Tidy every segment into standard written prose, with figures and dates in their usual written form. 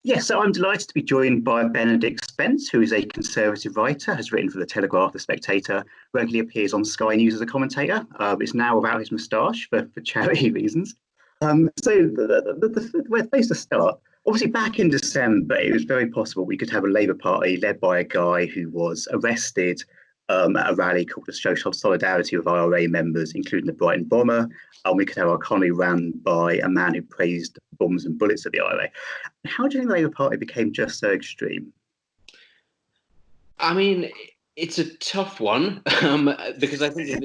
Yes, so I'm delighted to be joined by Benedict Spence, who is a conservative writer, has written for The Telegraph, The Spectator, regularly appears on Sky News as a commentator. It's now without his moustache for charity reasons. Where place to start? Obviously, back in December, it was very possible we could have a Labour Party led by a guy who was arrested at a rally called to show solidarity with IRA members, including the Brighton bomber. And we could have our economy ran by a man who praised bombs and bullets at the IRA. How do you think the Labour Party became just so extreme? I mean, it's a tough one because I think that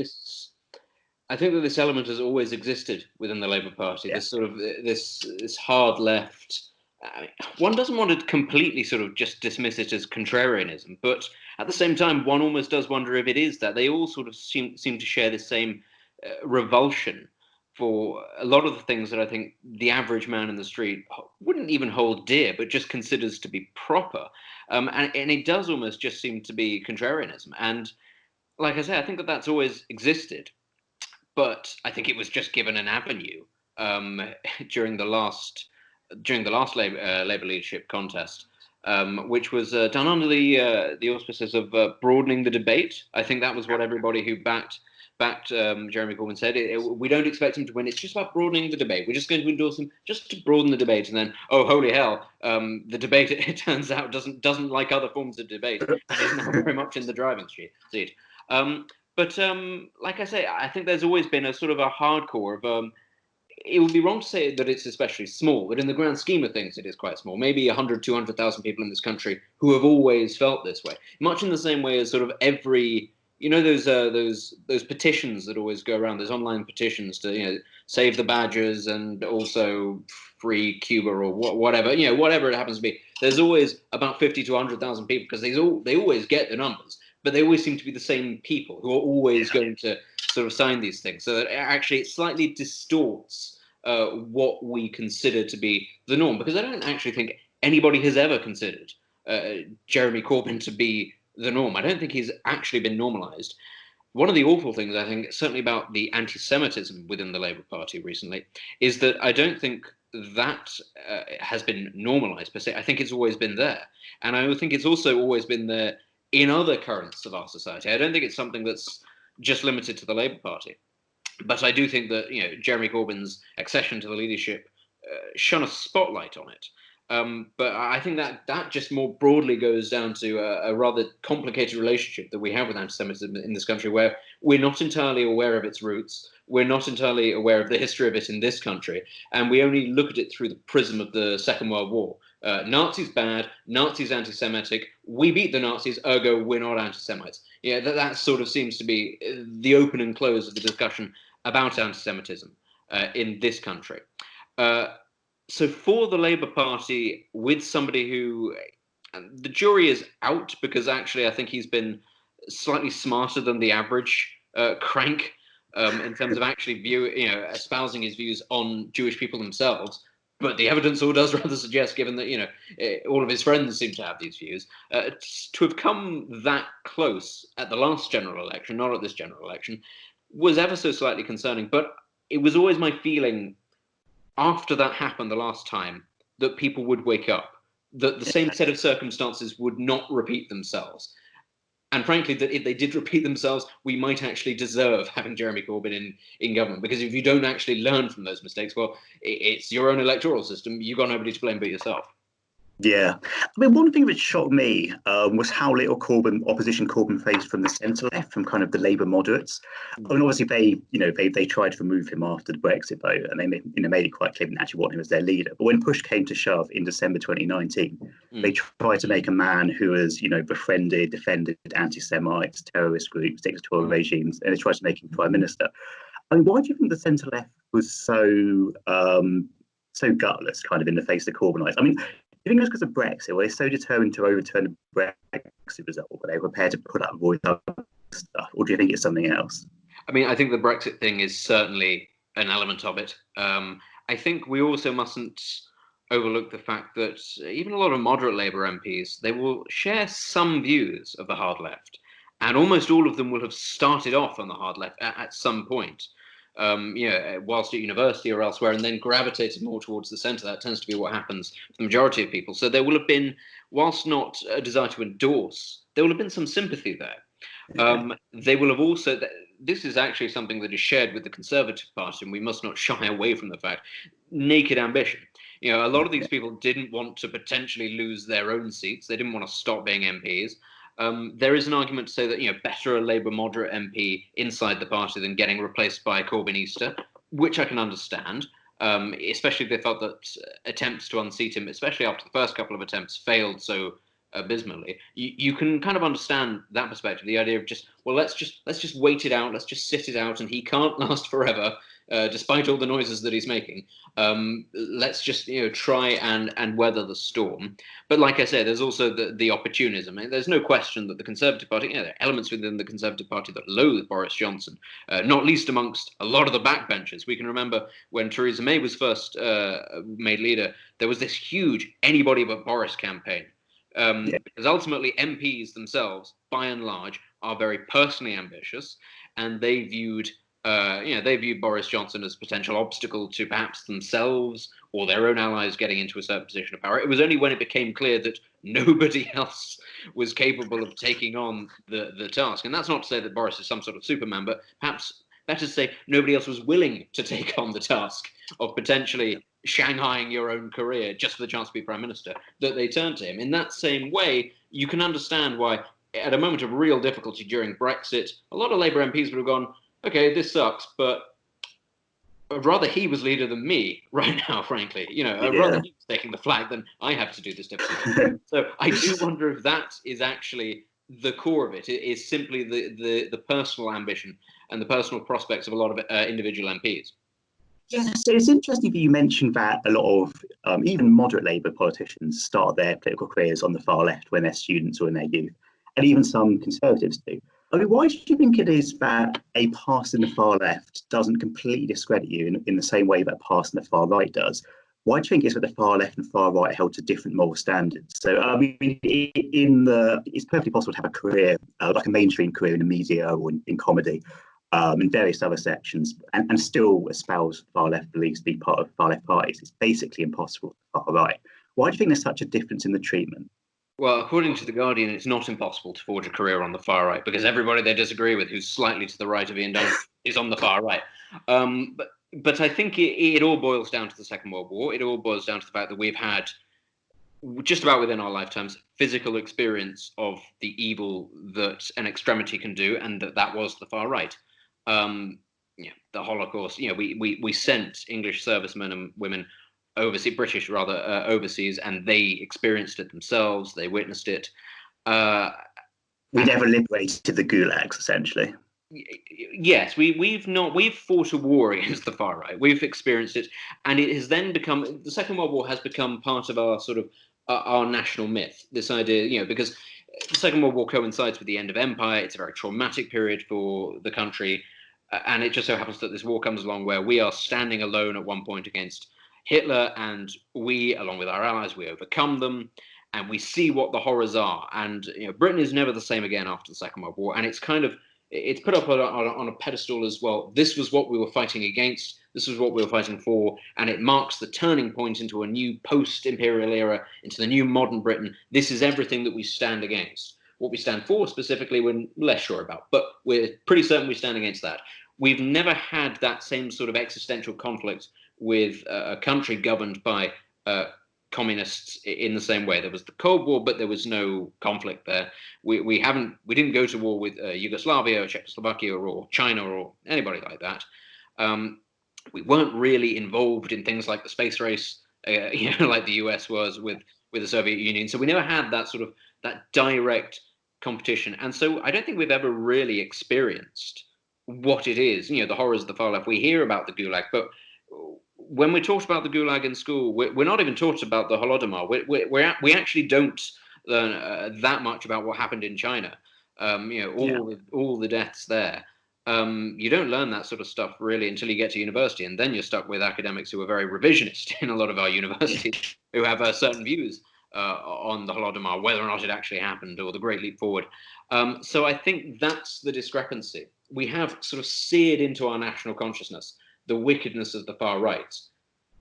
this element has always existed within the Labour Party. Yeah. This sort of this hard left. I mean, one doesn't want to completely sort of just dismiss it as contrarianism, but at the same time, one almost does wonder if it is that they all sort of seem to share the same revulsion for a lot of the things that I think the average man in the street wouldn't even hold dear, but just considers to be proper. And it does almost just seem to be contrarianism. And like I say, I think that that's always existed, but I think it was just given an avenue um, during the last Labour leadership contest, which was done under the auspices of broadening the debate. I think that was what everybody who backed Jeremy Corbyn said. We don't expect him to win. It's just about broadening the debate. We're just going to endorse him just to broaden the debate. And then, oh, holy hell, the debate, it turns out, doesn't like other forms of debate. And is now very much in the driving seat. But like I say, I think there's always been a sort of a hardcore of it would be wrong to say that it's especially small, but in the grand scheme of things, it is quite small. Maybe 100, 200,000 people in this country who have always felt this way, much in the same way as sort of every, those petitions that always go around, those online petitions to, save the badgers and also free Cuba or whatever, whatever it happens to be. There's always about 50 to 100,000 people because they always get the numbers, but they always seem to be the same people who are always going to sort of sign these things. So that actually it slightly distorts what we consider to be the norm, because I don't actually think anybody has ever considered Jeremy Corbyn to be the norm. I don't think he's actually been normalised. One of the awful things, I think, certainly about the anti-Semitism within the Labour Party recently, is that I don't think that has been normalised per se. I think it's always been there. And I think it's also always been there in other currents of our society. I don't think it's something that's just limited to the Labour Party. But I do think that Jeremy Corbyn's accession to the leadership shone a spotlight on it. But I think that just more broadly goes down to a rather complicated relationship that we have with anti-Semitism in this country, where we're not entirely aware of its roots. We're not entirely aware of the history of it in this country, and we only look at it through the prism of the Second World War. Nazis bad, Nazis anti-Semitic, we beat the Nazis, ergo we're not anti-Semites. Yeah, that sort of seems to be the open and close of the discussion about anti-Semitism in this country. So for the Labour Party, with somebody who, the jury is out, because actually I think he's been slightly smarter than the average crank in terms of actually espousing his views on Jewish people themselves. But the evidence all does rather suggest, given that all of his friends seem to have these views, to have come that close at the last general election, not at this general election, was ever so slightly concerning. But it was always my feeling after that happened the last time that people would wake up, that the same set of circumstances would not repeat themselves. And frankly, that if they did repeat themselves, we might actually deserve having Jeremy Corbyn in government. Because if you don't actually learn from those mistakes, well, it's your own electoral system. You've got nobody to blame but yourself. Yeah, I mean, one thing that shocked me was how little opposition Corbyn faced from the centre left, from kind of the Labour moderates. I mean, obviously they tried to remove him after the Brexit vote, and they made it quite clear they actually want him as their leader. But when push came to shove in December 2019, they tried to make a man who has befriended, defended anti-Semites, terrorist groups, dictatorial regimes, and they tried to make him prime minister. I mean, why do you think the centre left was so gutless, kind of in the face of Corbynism? I mean, do you think it was because of Brexit? Were they so determined to overturn the Brexit result that they were prepared to put up with other stuff? Or do you think it's something else? I mean, I think the Brexit thing is certainly an element of it. I think we also mustn't overlook the fact that even a lot of moderate Labour MPs, they will share some views of the hard left. And almost all of them will have started off on the hard left at some point. whilst at university or elsewhere, and then gravitated more towards the centre. That tends to be what happens for the majority of people. So there will have been, whilst not a desire to endorse, there will have been some sympathy there. They will have also, this is actually something that is shared with the Conservative Party, and we must not shy away from the fact, naked ambition. A lot of these people didn't want to potentially lose their own seats. They didn't want to stop being MPs. There is an argument to say that, better a Labour moderate MP inside the party than getting replaced by a Corbynista, which I can understand, especially if they felt that attempts to unseat him, especially after the first couple of attempts, failed so abysmally. You can kind of understand that perspective, the idea of let's just wait it out, let's just sit it out, and he can't last forever, despite all the noises that he's making. Let's just try and weather the storm. But like I said, there's also the opportunism. I mean, there's no question that the Conservative Party, there are elements within the Conservative Party that loathe Boris Johnson, not least amongst a lot of the backbenchers. We can remember when Theresa May was first made leader, there was this huge anybody but Boris campaign. Because ultimately MPs themselves, by and large, are very personally ambitious, and they viewed Boris Johnson as a potential obstacle to perhaps themselves or their own allies getting into a certain position of power. It was only when it became clear that nobody else was capable of taking on the task. And that's not to say that Boris is some sort of Superman, but perhaps better to say nobody else was willing to take on the task of potentially shanghaiing your own career just for the chance to be Prime Minister, that they turned to him. In that same way, you can understand why, at a moment of real difficulty during Brexit, a lot of Labour MPs would have gone, okay, this sucks, but I'd rather he was leader than me right now, frankly. I'd rather he was taking the flag than I have to do this difficult. So I do wonder if that is actually the core of it. It is simply the personal ambition and the personal prospects of a lot of individual MPs. Yes, so it's interesting that you mentioned that a lot of even moderate Labour politicians start their political careers on the far left when they're students or in their youth, and even some Conservatives do. I mean, why do you think it is that a pass in the far left doesn't completely discredit you in the same way that a pass in the far right does? Why do you think it's that the far left and far right are held to different moral standards? So, I mean, it's perfectly possible to have a career, like a mainstream career in the media or in comedy, in various other sections, and still espouse far left beliefs, be part of far left parties. It's basically impossible for far right. Why do you think there's such a difference in the treatment? Well, according to The Guardian, it's not impossible to forge a career on the far right because everybody they disagree with who's slightly to the right of Ian Duncan is on the far right. But I think it all boils down to the Second World War. It all boils down to the fact that we've had, just about within our lifetimes, physical experience of the evil that an extremity can do, and that was the far right. The Holocaust. We sent English servicemen and women British overseas, and they experienced it themselves. They witnessed it. We never liberated the gulags, essentially. Yes, we've fought a war against the far right. We've experienced it, and it has then become, the Second World War has become part of our sort of our national myth. This idea, because the Second World War coincides with the end of empire. It's a very traumatic period for the country, and it just so happens that this war comes along where we are standing alone at one point against Hitler, and we, along with our allies, we overcome them, and we see what the horrors are. And Britain is never the same again after the Second World War, and it's put up on a pedestal as well. This was what we were fighting against. This was what we were fighting for, and it marks the turning point into a new post-imperial era, into the new modern Britain. This is everything that we stand against. What we stand for specifically, we're less sure about, but we're pretty certain we stand against that. We've never had that same sort of existential conflict with a country governed by communists in the same way. There was the Cold War, but there was no conflict there. We didn't go to war with Yugoslavia or Czechoslovakia or China or anybody like that. We weren't really involved in things like the space race, like the US was with the Soviet Union. So we never had that sort of that direct competition. And so I don't think we've ever really experienced what it is, the horrors of the far left. We hear about the Gulag, but when we're taught about the Gulag in school, we're not even taught about the Holodomor. We actually don't learn that much about what happened in China. All the deaths there. You don't learn that sort of stuff really until you get to university, and then you're stuck with academics who are very revisionist in a lot of our universities, who have certain views on the Holodomor, whether or not it actually happened, or the Great Leap Forward. So I think that's the discrepancy. we have sort of seared into our national consciousness the wickedness of the far right.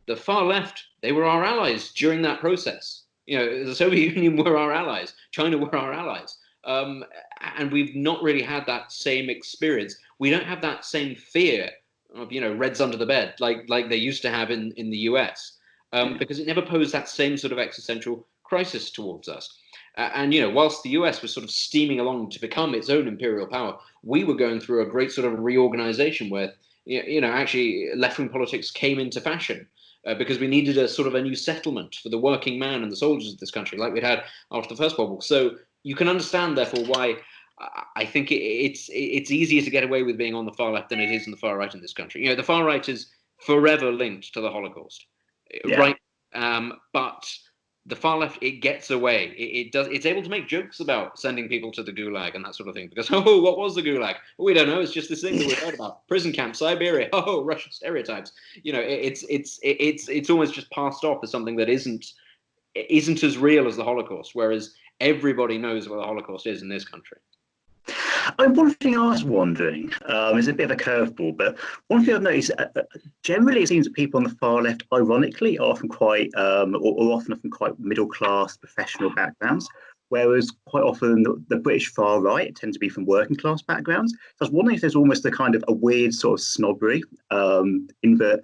The far left, they were our allies during that process. The Soviet Union were our allies. China were our allies. And we've not really had that same experience. We don't have that same fear of, Reds under the bed like they used to have in the US, because it never posed that same sort of existential crisis towards us. And whilst the US was sort of steaming along to become its own imperial power, we were going through a great sort of reorganization where, actually left-wing politics came into fashion. Because we needed a sort of a new settlement for the working man and the soldiers of this country, like we'd had after the First World War. So you can understand, therefore, why I think it's easier to get away with being on the far left than it is on the far right in this country. The far right is forever linked to the Holocaust, right? But the far left, it gets away. It's able to make jokes about sending people to the Gulag and that sort of thing. Because, what was the Gulag? Well, we don't know. It's just this thing that we heard about. Prison camp, Siberia. Russian stereotypes. It's almost just passed off as something that isn't as real as the Holocaust. Whereas everybody knows what the Holocaust is in this country. One thing I was wondering, is a bit of a curveball, but one thing I've noticed, generally it seems that people on the far left, ironically, are often quite, or often from quite middle-class professional backgrounds, whereas quite often the British far right tend to be from working-class backgrounds. So I was wondering if there's almost a kind of a weird sort of snobbery, in that,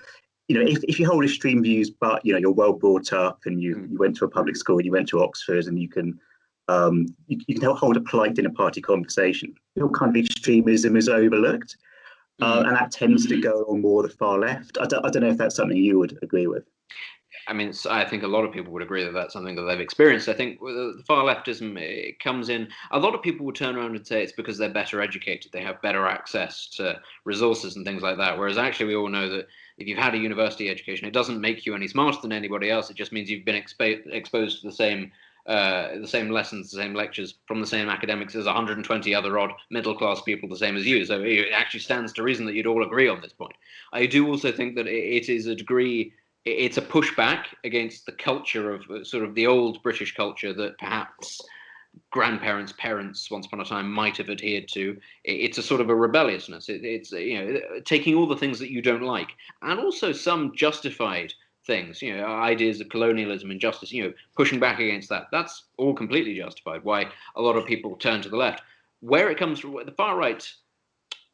if you hold extreme views, but, you're well brought up and you went to a public school, you went to Oxford, and you can hold a polite dinner party conversation. All kind of extremism is overlooked, and that tends to go on more the far left. I don't know if that's something you would agree with. I mean, I think a lot of people would agree that that's something that they've experienced. I think the far leftism, it comes in. A lot of people would turn around and say it's because they're better educated, they have better access to resources and things like that. Whereas actually, we all know that if you've had a university education, it doesn't make you any smarter than anybody else. It just means you've been exposed to the same lessons, the same lectures from the same academics as 120 other odd middle-class people the same as you. So it actually stands to reason that you'd all agree on this point. I do also think that it is a degree, it's a pushback against the culture of sort of the old British culture that perhaps grandparents, parents once upon a time might have adhered to. It's a sort of a rebelliousness. It's taking all the things that you don't like, and also some justified things, ideas of colonialism, injustice, pushing back against that. That's all completely justified. Why a lot of people turn to the left. Where it comes from, the far right,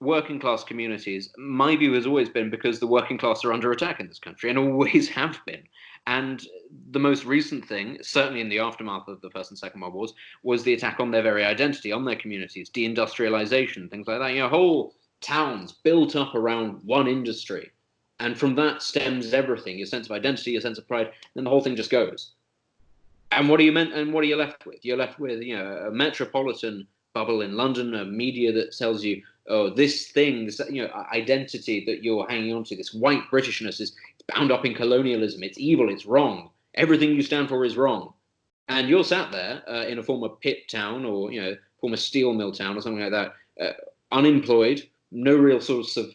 working class communities, my view has always been because the working class are under attack in this country and always have been. And the most recent thing, certainly in the aftermath of the First and Second World Wars, was the attack on their very identity, on their communities, deindustrialization, things like that. Whole towns built up around one industry. And from that stems everything, your sense of identity, your sense of pride, then the whole thing just goes. And what are you left with? You're left with, a metropolitan bubble in London, a media that tells you, this thing, this, identity that you're hanging on to, this white Britishness is bound up in colonialism. It's evil. It's wrong. Everything you stand for is wrong. And you're sat there in a former pit town or, former steel mill town or something like that, unemployed, no real source of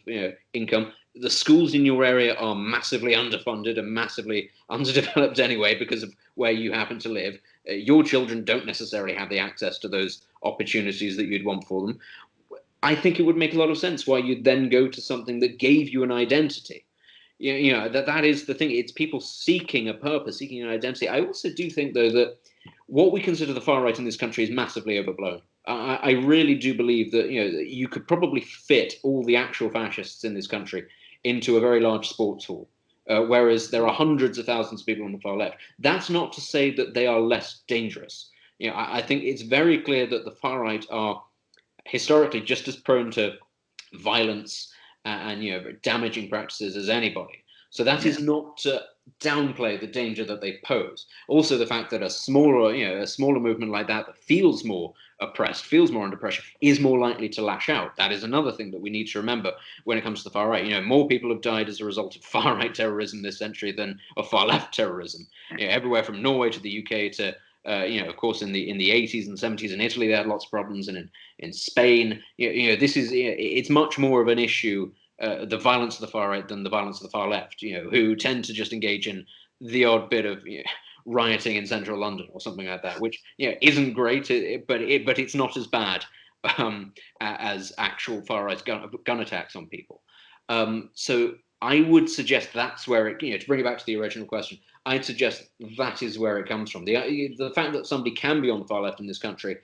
income. The schools in your area are massively underfunded and massively underdeveloped anyway because of where you happen to live. Your children don't necessarily have the access to those opportunities that you'd want for them. I think it would make a lot of sense why you'd then go to something that gave you an identity. That is the thing. It's people seeking a purpose, seeking an identity. I also do think, though, that what we consider the far right in this country is massively overblown. I really do believe that you could probably fit all the actual fascists in this country into a very large sports hall, whereas there are hundreds of thousands of people on the far left. That's not to say that they are less dangerous. I think it's very clear that the far right are historically just as prone to violence and damaging practices as anybody. So that is not to downplay the danger that they pose. Also, the fact that a smaller movement like that feels more oppressed, feels more under pressure, is more likely to lash out. That is another thing that we need to remember when it comes to the far right. More people have died as a result of far right terrorism this century than of far left terrorism. Everywhere from Norway to the UK to of course, in the 80s and 70s in Italy, they had lots of problems, and in Spain, this is it's much more of an issue. The violence of the far right than the violence of the far left, who tend to just engage in the odd bit of rioting in central London or something like that, which isn't great, but it's not as bad as actual far-right gun attacks on people. So I would suggest that's where it, to bring it back to the original question, I'd suggest that is where it comes from. The fact that somebody can be on the far left in this country.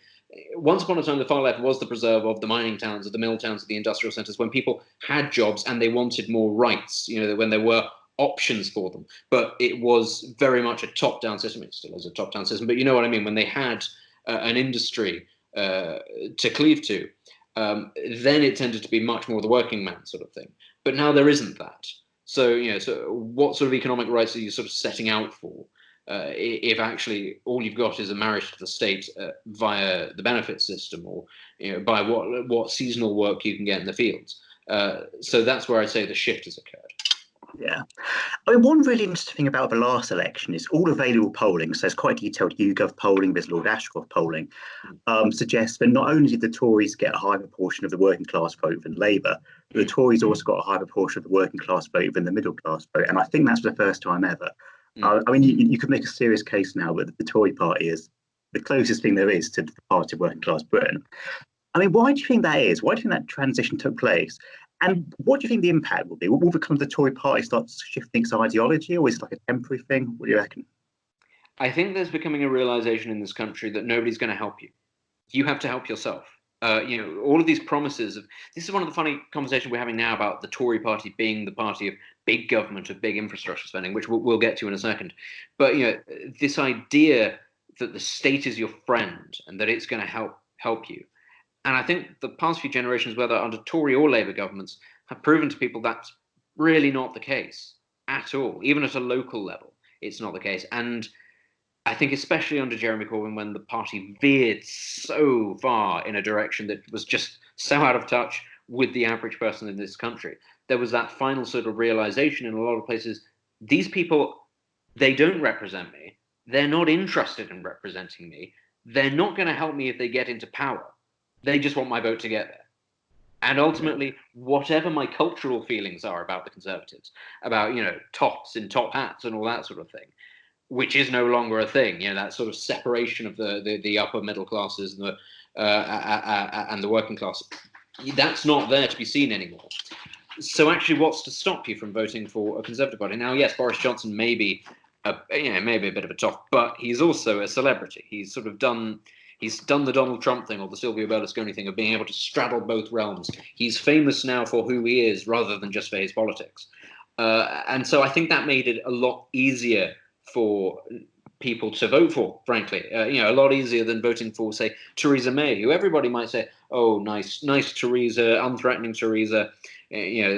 Once upon a time, the far left was the preserve of the mining towns, of the mill towns, of the industrial centres, when people had jobs and they wanted more rights, when there were options for them. But it was very much a top-down system. It still is a top-down system, but you know what I mean? When they had an industry to cleave to, then it tended to be much more the working man sort of thing. But now there isn't that. So, so what sort of economic rights are you sort of setting out for? If actually all you've got is a marriage to the state via the benefit system, or by what seasonal work you can get in the fields. So that's where I say the shift has occurred. Yeah. I mean, one really interesting thing about the last election is all available polling, so it's quite detailed YouGov polling, there's Lord Ashcroft polling, suggests that not only did the Tories get a high proportion of the working class vote than Labour, but the Tories also got a high proportion of the working class vote than the middle class vote. And I think that's for the first time ever. I mean, you could make a serious case now that the Tory party is the closest thing there is to the party of working class Britain. I mean, why do you think that is? Why do you think that transition took place? And what do you think the impact will be? Will the Tory party start shifting its ideology, or is it like a temporary thing? What do you reckon? I think there's becoming a realization in this country that nobody's going to help you. You have to help yourself. All of these promises of, this is one of the funny conversations we're having now about the Tory party being the party of big government, of big infrastructure spending, which we'll get to in a second. But this idea that the state is your friend and that it's going to help you. And I think the past few generations, whether under Tory or Labour governments, have proven to people that's really not the case at all. Even at a local level, it's not the case. And I think especially under Jeremy Corbyn, when the party veered so far in a direction that was just so out of touch with the average person in this country, there was that final sort of realization in a lot of places, these people, they don't represent me. They're not interested in representing me. They're not going to help me if they get into power. They just want my vote to get there. And ultimately, whatever my cultural feelings are about the Conservatives, about, tops in top hats and all that sort of thing, which is no longer a thing, that sort of separation of the upper middle classes and the working class, that's not there to be seen anymore. So actually, what's to stop you from voting for a Conservative party? Now, yes, Boris Johnson may be maybe a bit of a top, but he's also a celebrity. He's done the Donald Trump thing or the Silvio Berlusconi thing of being able to straddle both realms. He's famous now for who he is rather than just for his politics. And so I think that made it a lot easier for people to vote for, frankly. A lot easier than voting for, say, Theresa May, who everybody might say, oh, nice Theresa, unthreatening Theresa.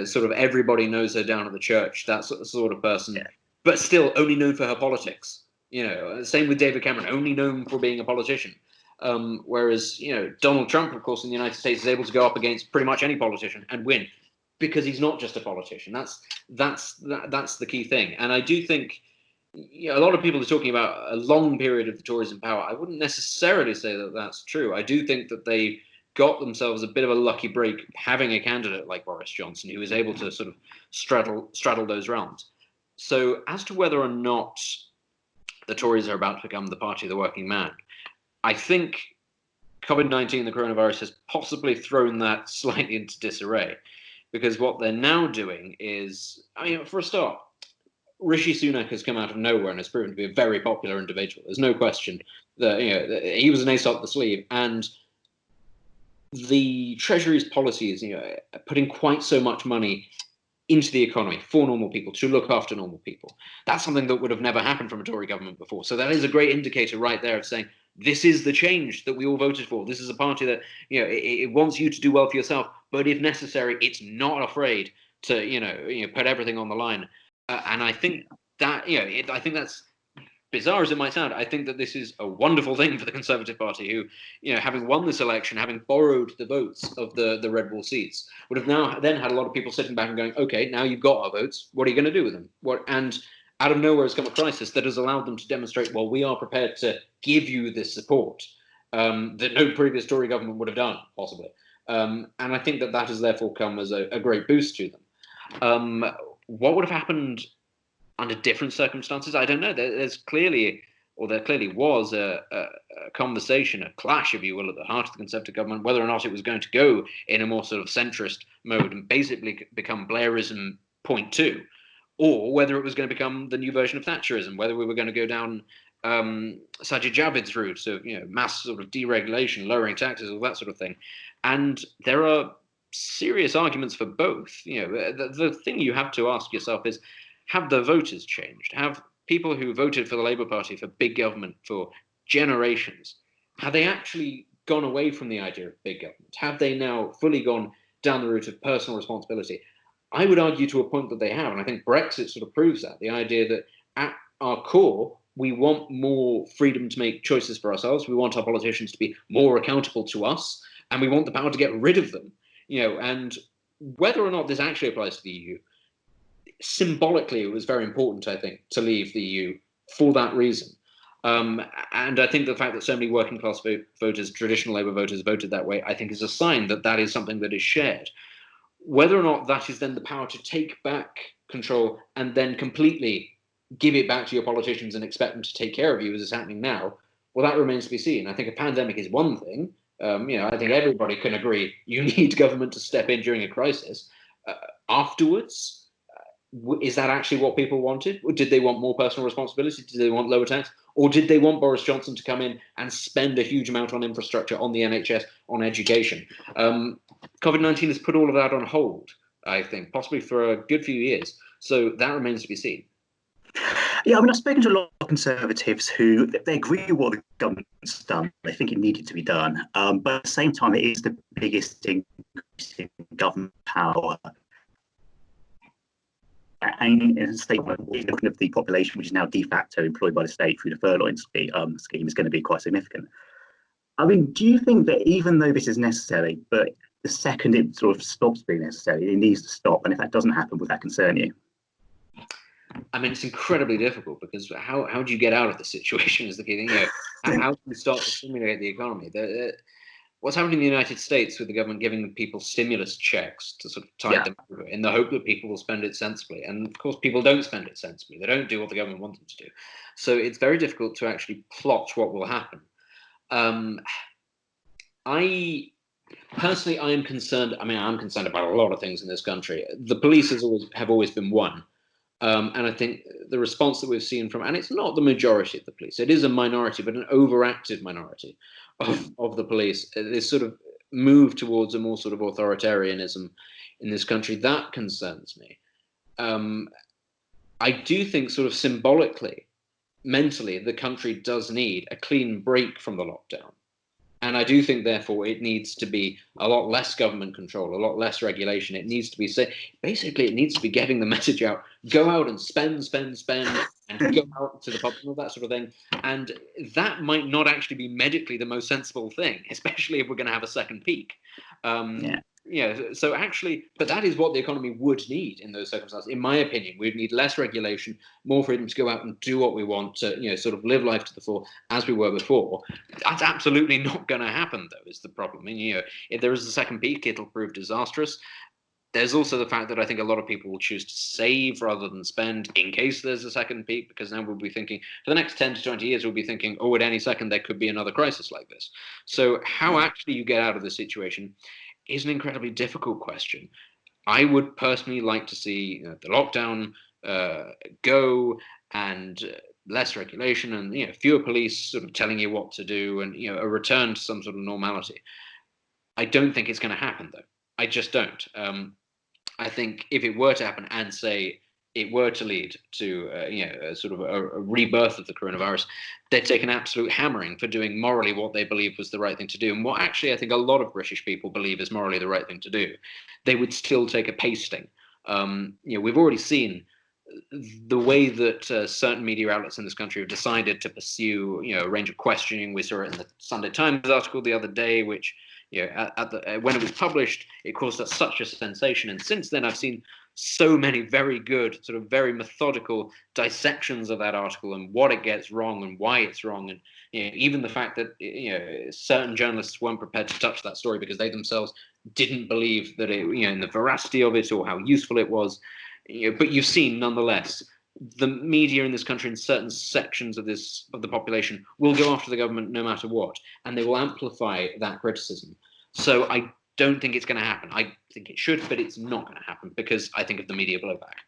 Sort of everybody knows her down at the church, that sort of person. Yeah. But still only known for her politics. Same with David Cameron, only known for being a politician. Whereas, Donald Trump, of course, in the United States is able to go up against pretty much any politician and win because he's not just a politician. That's the key thing. And I do think a lot of people are talking about a long period of the Tories in power. I wouldn't necessarily say that that's true. I do think that they got themselves a bit of a lucky break having a candidate like Boris Johnson who was able to sort of straddle those realms. So as to whether or not the Tories are about to become the party of the working man, I think COVID-19, the coronavirus, has possibly thrown that slightly into disarray, because what they're now doing is, for a start, Rishi Sunak has come out of nowhere and has proven to be a very popular individual. There's no question that he was an ace up the sleeve, and the Treasury's policies, putting quite so much money into the economy for normal people, to look after normal people. That's something that would have never happened from a Tory government before. So that is a great indicator right there of saying, this is the change that we all voted for. This is a party that, it wants you to do well for yourself, but if necessary, it's not afraid to, put everything on the line. And I think that, I think that's, bizarre as it might sound, I think that this is a wonderful thing for the Conservative Party, who, having won this election, having borrowed the votes of the Red Wall seats, would have now then had a lot of people sitting back and going, okay, now you've got our votes, what are you going to do with them? And out of nowhere has come a crisis that has allowed them to demonstrate, well, we are prepared to give you this support that no previous Tory government would have done, possibly. And I think that has therefore come as a great boost to them. What would have happened under different circumstances? I don't know. There's clearly or there clearly was a conversation, a clash, if you will, at the heart of the Conservative government, whether or not it was going to go in a more sort of centrist mode and basically become Blairism point two, or whether it was going to become the new version of Thatcherism, whether we were going to go down Sajid Javid's route of mass sort of deregulation, lowering taxes, all that sort of thing. And there are serious arguments for both. The thing you have to ask yourself is, have the voters changed? Have people who voted for the Labour Party for big government for generations, have they actually gone away from the idea of big government? Have they now fully gone down the route of personal responsibility? I would argue to a point that they have, and I think Brexit sort of proves that. The idea that at our core, we want more freedom to make choices for ourselves. We want our politicians to be more accountable to us, and we want the power to get rid of them. And whether or not this actually applies to the EU, symbolically, it was very important, I think, to leave the EU for that reason. And I think the fact that so many working class voters, traditional Labour voters, voted that way, I think is a sign that that is something that is shared. Whether or not that is then the power to take back control and then completely give it back to your politicians and expect them to take care of you, as is happening now, well, that remains to be seen. I think a pandemic is one thing. I think everybody can agree you need government to step in during a crisis. Afterwards, is that actually what people wanted? Or did they want more personal responsibility? Did they want lower tax? Or did they want Boris Johnson to come in and spend a huge amount on infrastructure, on the NHS, on education? COVID-19 has put all of that on hold, I think, possibly for a good few years. So that remains to be seen. Yeah, I mean, I've spoken to a lot of Conservatives who they agree with what the government's done. They think it needed to be done. But at the same time, it is the biggest increase in government power. And in a statement of the population, which is now de facto employed by the state through the furlough scheme, is going to be quite significant. I mean, do you think that even though this is necessary, but the second it sort of stops being necessary, it needs to stop? And if that doesn't happen, would that concern you? I mean, it's incredibly difficult because how do you get out of this situation is the key thing. How do you start to stimulate the economy? What's happening in the United States with the government giving people stimulus checks to sort of tide them over in the hope that people will spend it sensibly. And of course, people don't spend it sensibly. They don't do what the government wants them to do. So it's very difficult to actually plot what will happen. I am concerned. I mean, I'm concerned about a lot of things in this country. The police have always been one. And I think the response that we've seen from, and it's not the majority of the police, it is a minority, but an overactive minority of the police, this sort of move towards a more sort of authoritarianism in this country, that concerns me. I do think sort of symbolically, mentally, the country does need a clean break from the lockdown. And I do think, therefore, it needs to be a lot less government control, a lot less regulation. It needs to be basically, it needs to be getting the message out. Go out and spend, and go out to the public, all that sort of thing. And that might not actually be medically the most sensible thing, especially if we're going to have a second peak. So actually, but that is what the economy would need in those circumstances. In my opinion, we'd need less regulation, more freedom to go out and do what we want to, sort of live life to the full as we were before. That's absolutely not going to happen, though, is the problem. I mean, if there is a second peak, it'll prove disastrous. There's also the fact that I think a lot of people will choose to save rather than spend in case there's a second peak, because then we'll be thinking, for the next 10 to 20 years, we'll be thinking, oh, at any second there could be another crisis like this. So how actually you get out of this situation is an incredibly difficult question. I would personally like to see the lockdown go, and less regulation, and fewer police sort of telling you what to do, and a return to some sort of normality. I don't think it's going to happen, though. I just don't. I think if it were to happen, and say it were to lead to sort of a rebirth of the coronavirus, they'd take an absolute hammering for doing morally what they believe was the right thing to do, and what actually I think a lot of British people believe is morally the right thing to do. They would still take a pasting. We've already seen the way that certain media outlets in this country have decided to pursue a range of questioning. We saw it in the Sunday Times article the other day, which when it was published, it caused us such a sensation. And since then, I've seen so many very good, sort of very methodical dissections of that article and what it gets wrong and why it's wrong. And even the fact that certain journalists weren't prepared to touch that story because they themselves didn't believe that it, in the veracity of it or how useful it was. But you've seen, nonetheless, the media in this country and certain sections of the population will go after the government no matter what, and they will amplify that criticism. So I don't think it's going to happen. I think it should, but it's not going to happen because I think of the media blowback.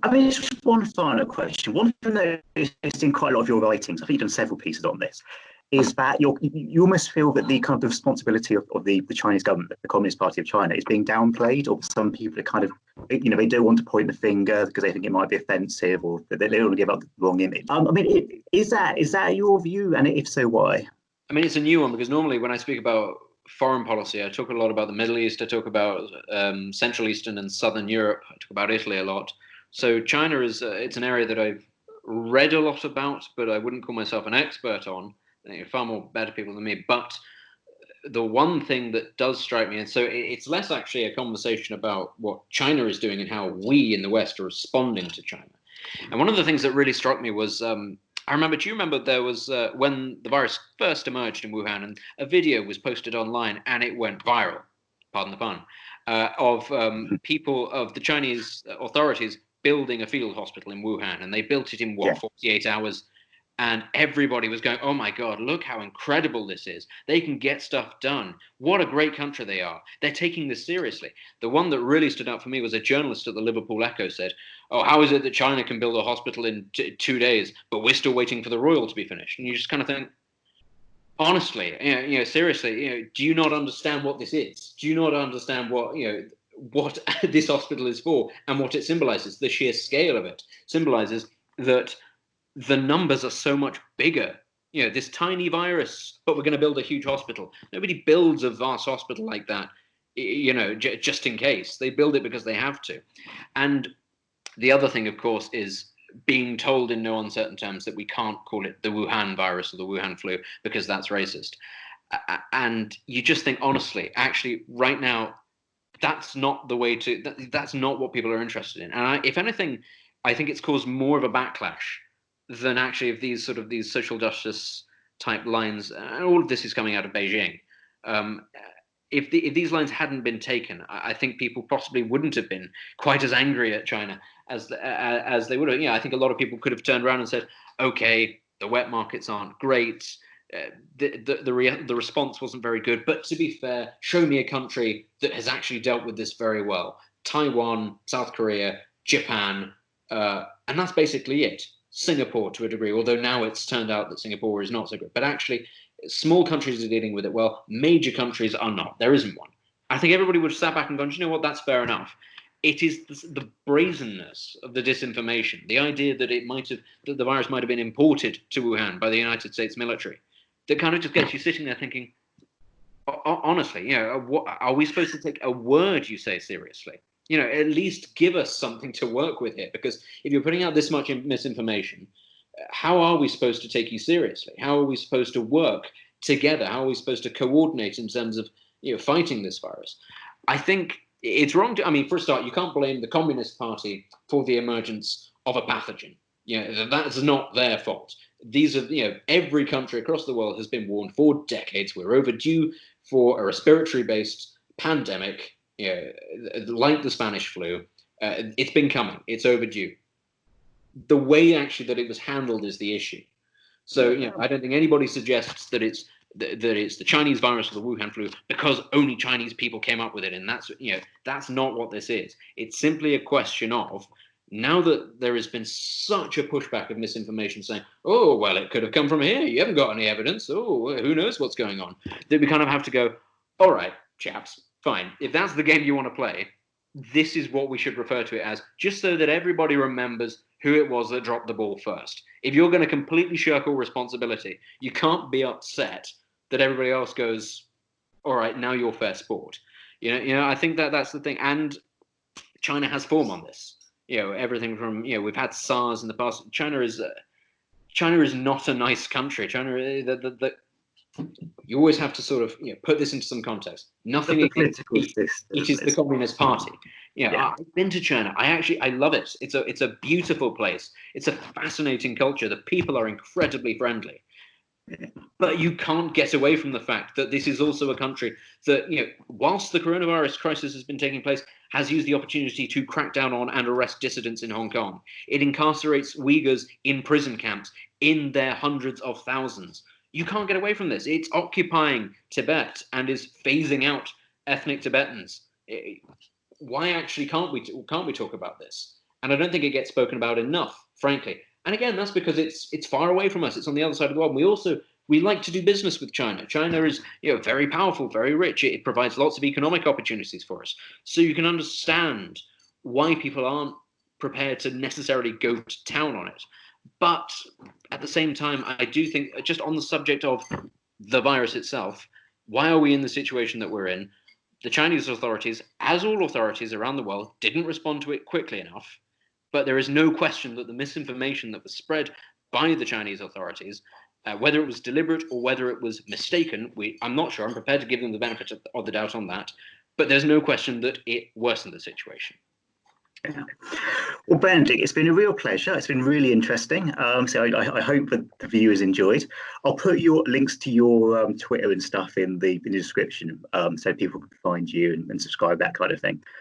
I mean, it's just one final question. One thing that is in quite a lot of your writings, I think you've done several pieces on this, is that you almost feel that the kind of responsibility of the Chinese government, the Communist Party of China, is being downplayed, or some people are kind of, they don't want to point the finger because they think it might be offensive, or they don't want to give up the wrong image. I mean, is that your view? And if so, why? I mean, it's a new one because normally when I speak about foreign policy, I talk a lot about the Middle East, I talk about Central Eastern and Southern Europe, I talk about Italy a lot. So China is, it's an area that I've read a lot about, but I wouldn't call myself an expert on. Far more better people than me. But the one thing that does strike me, and so it's less actually a conversation about what China is doing and how we in the West are responding to China. And one of the things that really struck me was, do you remember there was, when the virus first emerged in Wuhan, and a video was posted online and it went viral, pardon the pun, of people, of the Chinese authorities building a field hospital in Wuhan, and they built it in 48 hours. And everybody was going, oh my God, look how incredible this is. They can get stuff done. What a great country they are. They're taking this seriously. The one that really stood out for me was a journalist at the Liverpool Echo said, oh, how is it that China can build a hospital in 2 days, but we're still waiting for the Royal to be finished? And you just kind of think, honestly, seriously, do you not understand what this is? Do you not understand what this hospital is for and what it symbolizes? The sheer scale of it symbolizes that the numbers are so much bigger. This tiny virus, but we're going to build a huge hospital. Nobody builds a vast hospital like that, just in case. They build it because they have to. And the other thing, of course, is being told in no uncertain terms that we can't call it the Wuhan virus or the Wuhan flu because that's racist. And you just think, honestly, actually, right now, that's not the way to, that's not what people are interested in. And if anything, I think it's caused more of a backlash than actually of these social justice type lines. And all of this is coming out of Beijing. If these lines hadn't been taken, I think people possibly wouldn't have been quite as angry at China as they would have. I think a lot of people could have turned around and said, okay, the wet markets aren't great. The response wasn't very good. But to be fair, show me a country that has actually dealt with this very well. Taiwan, South Korea, Japan, and that's basically it. Singapore to a degree, although now it's turned out that Singapore is not so good. But actually, small countries are dealing with it well. Major countries are not. There isn't one. I think everybody would have sat back and gone, you know what, that's fair enough. It is the brazenness of the disinformation, the idea that that the virus might have been imported to Wuhan by the United States military, that kind of just gets you sitting there thinking, honestly, are we supposed to take a word you say seriously? At least give us something to work with here, because if you're putting out this much misinformation, how are we supposed to take you seriously? How are we supposed to work together? How are we supposed to coordinate in terms of fighting this virus? I think it's wrong for a start, you can't blame the Communist Party for the emergence of a pathogen. That's not their fault. These are, every country across the world has been warned for decades. We're overdue for a respiratory-based pandemic. Like the Spanish flu, it's been coming. It's overdue. The way actually that it was handled is the issue. So I don't think anybody suggests that it's the Chinese virus or the Wuhan flu because only Chinese people came up with it, and that's not what this is. It's simply a question of, now that there has been such a pushback of misinformation saying, oh well, it could have come from here. You haven't got any evidence. Oh, who knows what's going on? That we kind of have to go, all right, chaps. Fine. If that's the game you want to play, this is what we should refer to it as, just so that everybody remembers who it was that dropped the ball first. If you're going to completely shirk all responsibility, you can't be upset that everybody else goes, all right, now you're fair sport. I think that's the thing. And China has form on this. Everything from, we've had SARS in the past. China is not a nice country. China, you always have to sort of put this into some context. Nothing against it is the Communist Party. I've been to China. I love it. It's a beautiful place. It's a fascinating culture. The people are incredibly friendly. But you can't get away from the fact that this is also a country that, whilst the coronavirus crisis has been taking place, has used the opportunity to crack down on and arrest dissidents in Hong Kong. It incarcerates Uyghurs in prison camps in their hundreds of thousands. You can't get away from this. It's occupying Tibet and is phasing out ethnic Tibetans. Why actually can't we talk about this? And I don't think it gets spoken about enough, frankly. And again, that's because it's far away from us. It's on the other side of the world. We like to do business with China. China is, very powerful, very rich. It provides lots of economic opportunities for us. So you can understand why people aren't prepared to necessarily go to town on it. But at the same time, I do think, just on the subject of the virus itself, why are we in the situation that we're in? The Chinese authorities, as all authorities around the world, didn't respond to it quickly enough. But there is no question that the misinformation that was spread by the Chinese authorities, whether it was deliberate or whether it was mistaken, I'm not sure. I'm prepared to give them the benefit of the doubt on that. But there's no question that it worsened the situation. Yeah. Well, Benedict, it's been a real pleasure. It's been really interesting. So I hope that the viewers enjoyed. I'll put your links to your Twitter and stuff in the description, so people can find you and subscribe, that kind of thing.